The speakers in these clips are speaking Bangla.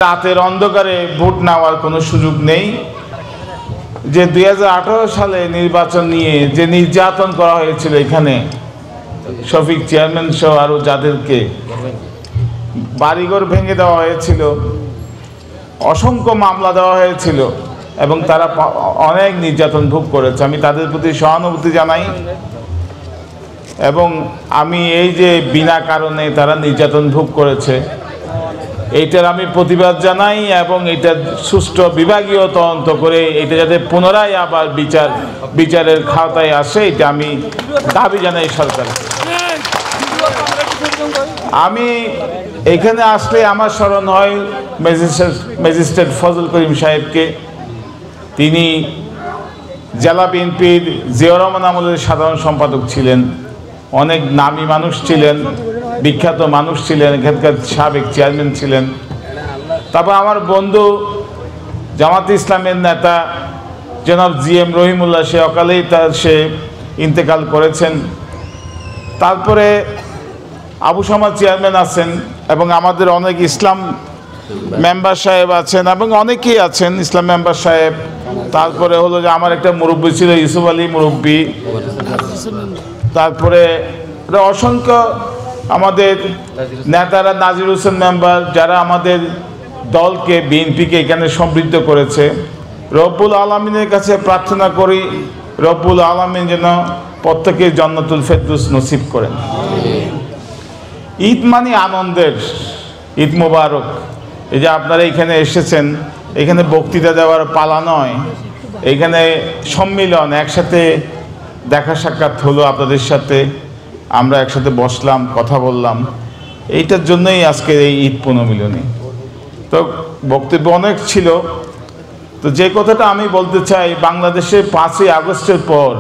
রাতের অন্ধকারে ভোট নেওয়ার কোনো সুযোগ নেই। যে 2018 সালে নির্বাচন নিয়ে যে নির্যাতন করা হয়েছিল এখানে শফিক চেয়ারম্যান সহ আরো যাদেরকে বাড়িঘর ভেঙে দেওয়া হয়েছিল, অসংখ্য মামলা দেওয়া হয়েছিল এবং তারা অনেক নির্যাতন ভোগ করেছে। আমি তাদের প্রতি সহানুভূতি জানাই এবং আমি এই যে বিনা কারণে তারা নির্যাতন ভোগ করেছে এইটার আমি প্রতিবাদ জানাই এবং এটা সুষ্ঠু বিভাগীয় তদন্ত করে এটা যাতে পুনরায় আবার বিচারের খাতায় আসে এটা আমি দাবি জানাই সরকারকে। আমি এখানে আসলে আমার স্মরণ হয় ম্যাজিস্ট্রেট ফজল করিম সাহেবকে। তিনি জেলা বিএনপির জিয়াউর রহমান আমলের সাধারণ সম্পাদক ছিলেন, অনেক নামী মানুষ ছিলেন, বিখ্যাত মানুষ ছিলেন, এখানকার সাবেক চেয়ারম্যান ছিলেন। তারপর আমার বন্ধু জামাত ইসলামের নেতা জনাব জিএম রহিমুল্লাহ, সে অকালেই সে ইন্তেকাল করেছেন। তারপরে আবু সামাদ চেয়ারম্যান আছেন এবং আমাদের অনেক ইসলাম মেম্বার সাহেব আছেন এবং অনেকেই আছেন ইসলাম মেম্বার সাহেব। তারপরে হলো যে আমার একটা মুরব্বী ছিল ইউসুফ আলী মুরব্বী, তারপরে অসংখ্য আমাদের নেতারা, নাজির হোসেন মেম্বার, যারা আমাদের দলকে বিএনপিকে এখানে সমৃদ্ধ করেছে। রব্বুল আলামিনের কাছে প্রার্থনা করি রব্বুল আলামিন যেন প্রত্যেকের জান্নাতুল ফেরদৌস নসিব করেন। ঈদ মানে আনন্দের, ঈদ মোবারক। এই যে আপনারা এখানে এসেছেন, এখানে বক্তৃতা দেওয়ার পালা নয়, এখানে সম্মিলন, একসাথে দেখা সাক্ষাৎ হলো আপনাদের সাথে, আমরা একসাথে বসলাম, কথা বললাম, এইটার জন্যই আজকের এই ঈদ পুনর্মিলনী। তো বক্তব্য অনেক ছিল, তো যে কথাটা আমি বলতে চাই, বাংলাদেশে 5ই আগস্টের পর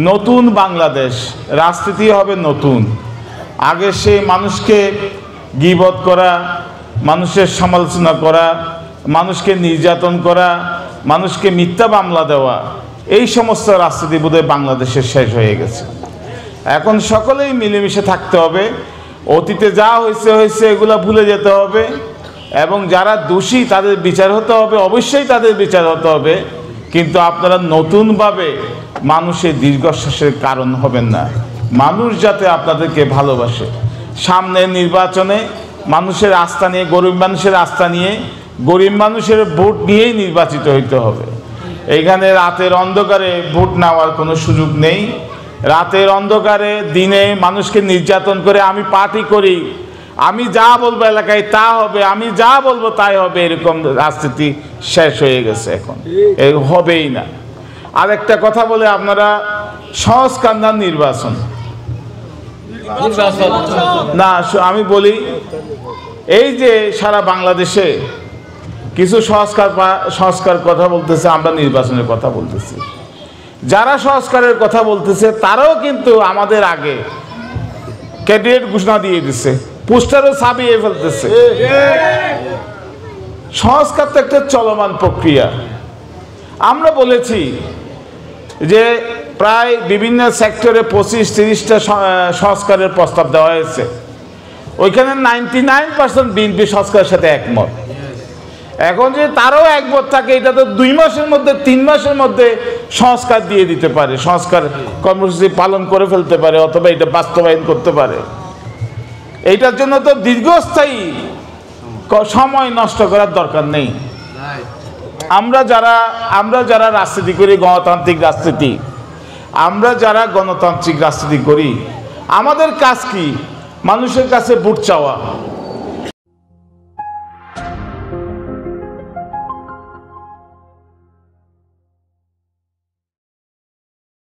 নতুন বাংলাদেশ, রাজনীতি হবে নতুন। আগে সে মানুষকে গীবত করা, মানুষের সমালোচনা করা, মানুষকে নির্যাতন করা, মানুষকে মিথ্যা মামলা দেওয়া, এই সমস্ত রাজনীতি বোধহয় বাংলাদেশে শেষ হয়ে গেছে। এখন সকলেই মিলেমিশে থাকতে হবে, অতীতে যা হয়েছে হয়েছে এগুলা ভুলে যেতে হবে এবং যারা দোষী তাদের বিচার হতে হবে, অবশ্যই তাদের বিচার হতে হবে। কিন্তু আপনারা নতুনভাবে মানুষের দীর্ঘশ্বাসের কারণ হবেন না। মানুষ যাতে আপনাদেরকে ভালোবাসে, সামনের নির্বাচনে মানুষের আস্থা নিয়ে, গরিব মানুষের আস্থা নিয়ে, গরিব মানুষের ভোট নিয়েই নির্বাচিত হইতে হবে। এইখানে রাতের অন্ধকারে ভোট নেওয়ার কোনো সুযোগ নেই। রাতের অন্ধকারে দিনে মানুষকে নির্যাতন করে আমি পার্টি করি, আমি যা বলবো এলাকায় তা হবে, আমি যা বলবো তাই হবে, এরকম রাজনীতি শেষ হয়ে গেছে, এখন হবেই না। আর একটা কথা বলে, আপনারা সংস্কার নির্বাচন না, আমি বলি এই যে সারা বাংলাদেশে কিছু সংস্কার কথা বলতেছে, আমরা নির্বাচনের কথা বলতেছি। যারা সংস্কারের কথা বলতেছে তারাও কিন্তু আমাদের আগে ক্যান্ডিডেট ঘোষণা দিয়ে দিচ্ছে, পোস্টারও ছাপিয়ে ফেলতেছে। সংস্কার তো একটা চলমান প্রক্রিয়া। আমরা বলেছি যে প্রায় বিভিন্ন সেক্টরে 25-30টা সংস্কারের প্রস্তাব দেওয়া হয়েছে, ওইখানে 99% বিএনপি সংস্কারের সাথে একমত। এখন যে তারাও একমত থাকে, এটা তো 2 মাসের মধ্যে 3 মাসের মধ্যে সংস্কার দিয়ে দিতে পারে, সংস্কার কর্মসূচি পালন করে ফেলতে পারে অথবা এটা বাস্তবায়ন করতে পারে। এইটার জন্য তো দীর্ঘস্থায়ী সময় নষ্ট করার দরকার নেই। আমরা যারা রাজনীতি করি, গণতান্ত্রিক রাজনীতি, আমরা যারা গণতান্ত্রিক রাজনীতি করি, আমাদের কাজ কি? মানুষের কাছে ভোট চাওয়া।